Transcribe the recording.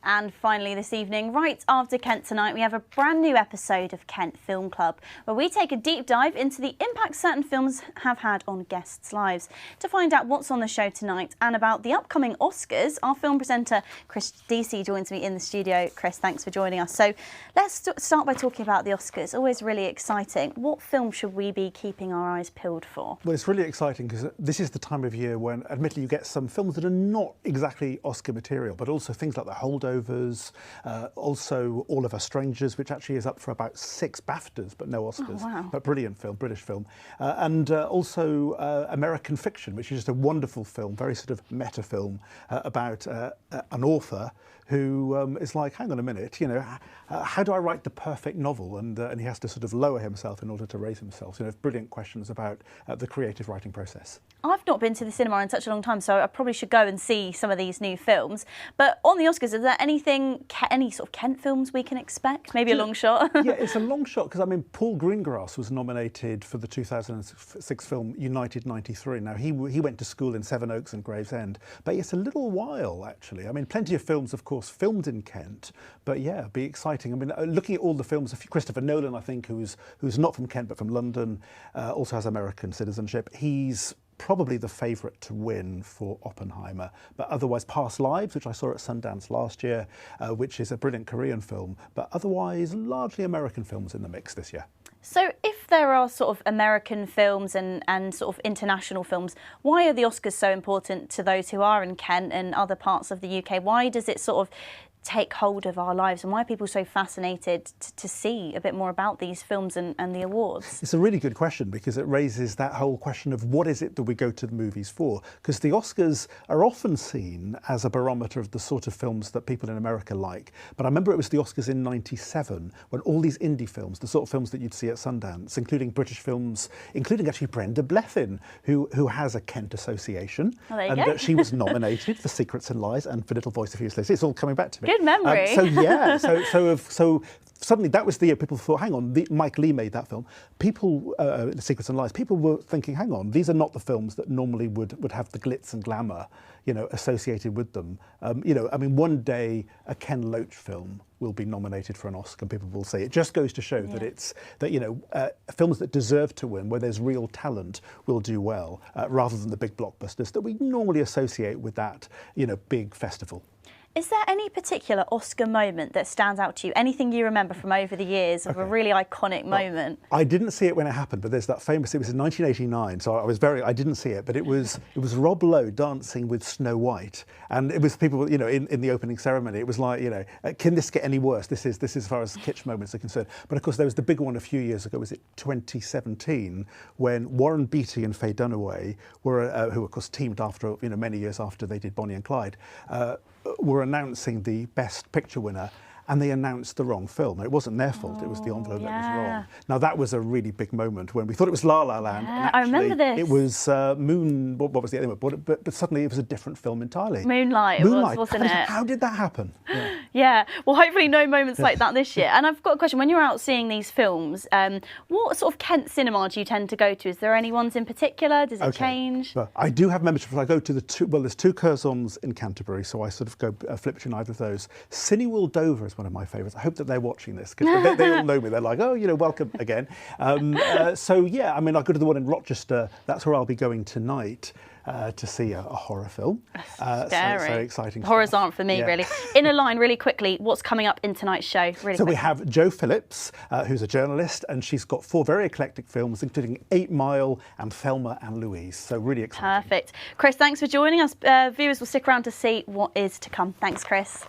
And finally this evening, right after Kent Tonight, we have a brand new episode of Kent Film Club, where we take a deep dive into the impact certain films have had on guests' lives. To find out what's on the show tonight and about the upcoming Oscars, our film presenter Deacy joins me in the studio. Chris, thanks for joining us. So let's start by talking about the Oscars. Always really exciting. What film should we be keeping our eyes peeled for? Well, it's really exciting because this is the time of year when, admittedly, you get some films that are not exactly Oscar material, but also things like The Holdovers, also All of Us Strangers, which actually is up for about 6 BAFTAs, but no Oscars. Oh, wow. But brilliant film, British film. And also American Fiction, which is just a wonderful film, very sort of meta film about an author who is like, hang on a minute, you know, how do I write the perfect novel? And he has to sort of lower himself in order to raise himself. You know, brilliant questions about the creative writing process. I've not been to the cinema in such a long time, so I probably should go and see some of these new films. But on the Oscars, is there anything, any sort of Kent films we can expect? Maybe a long shot? Yeah, it's a long shot, because I mean, Paul Greengrass was nominated for the 2006 film United 93. Now, he went to school in Sevenoaks and Gravesend, but it's a little while, actually. I mean, plenty of films, of course, filmed in Kent, but yeah, it'd be exciting. I mean, looking at all the films, Christopher Nolan, I think, who's not from Kent but from London, also has American citizenship. He's probably the favourite to win for Oppenheimer, but otherwise Past Lives, which I saw at Sundance last year, which is a brilliant Korean film, but otherwise largely American films in the mix this year. So if there are sort of American films and sort of international films, why are the Oscars so important to those who are in Kent and other parts of the UK? Why does it sort of take hold of our lives, and why are people so fascinated to see a bit more about these films and the awards? It's a really good question, because it raises that whole question of what is it that we go to the movies for? Because the Oscars are often seen as a barometer of the sort of films that people in America like. But I remember it was the Oscars in '97 when all these indie films, the sort of films that you'd see at Sundance, including British films, including actually Brenda Blethyn, who has a Kent association, and she was nominated for Secrets and Lies and for Little Voice of Useless. It's all coming back to me. Good memory. So suddenly that was the year people thought, hang on, Mike Leigh made that film. People, Secrets and Lies, people were thinking, hang on, these are not the films that normally would have the glitz and glamour, you know, associated with them. You know, I mean, one day a Ken Loach film will be nominated for an Oscar, and people will say it just goes to show that you know, films that deserve to win, where there's real talent, will do well, rather than the big blockbusters that we normally associate with that, you know, big festival. Is there any particular Oscar moment that stands out to you? Anything you remember from over the years of a really iconic moment? I didn't see it when it happened, but there's that famous, it was in 1989, so I didn't see it, but it was Rob Lowe dancing with Snow White. And it was people, you know, in the opening ceremony, it was like, you know, can this get any worse? This is as far as kitsch moments are concerned. But of course, there was the big one a few years ago, was it 2017, when Warren Beatty and Faye Dunaway were, who of course teamed after, you know, many years after they did Bonnie and Clyde, were announcing the Best Picture winner, and they announced the wrong film. It wasn't their fault, it was the envelope that was wrong. Now that was a really big moment when we thought it was La La Land, and actually, I remember this. It was Moon, what was the other one? But suddenly it was a different film entirely. Moonlight. Wasn't it? How did that happen? Yeah, well, hopefully no moments like that this year. And I've got a question. When you're out seeing these films, what sort of Kent cinema do you tend to go to? Is there any ones in particular? Does it change? Well, I do have memberships. I go to there's 2 Curzons in Canterbury, so I sort of go flip between either of those. Cineworld Dover is one of my favourites. I hope that they're watching this, because they all know me. They're like, oh, you know, welcome again. So yeah, I mean, I go to the one in Rochester. That's where I'll be going tonight. To see a horror film. Scary. So exciting. Horrors aren't for me, really. In a line, really quickly, what's coming up in tonight's show? We have Jo Phillips, who's a journalist, and she's got 4 very eclectic films, including 8 Mile and Thelma and Louise. So really exciting. Perfect. Chris, thanks for joining us. Viewers will stick around to see what is to come. Thanks, Chris.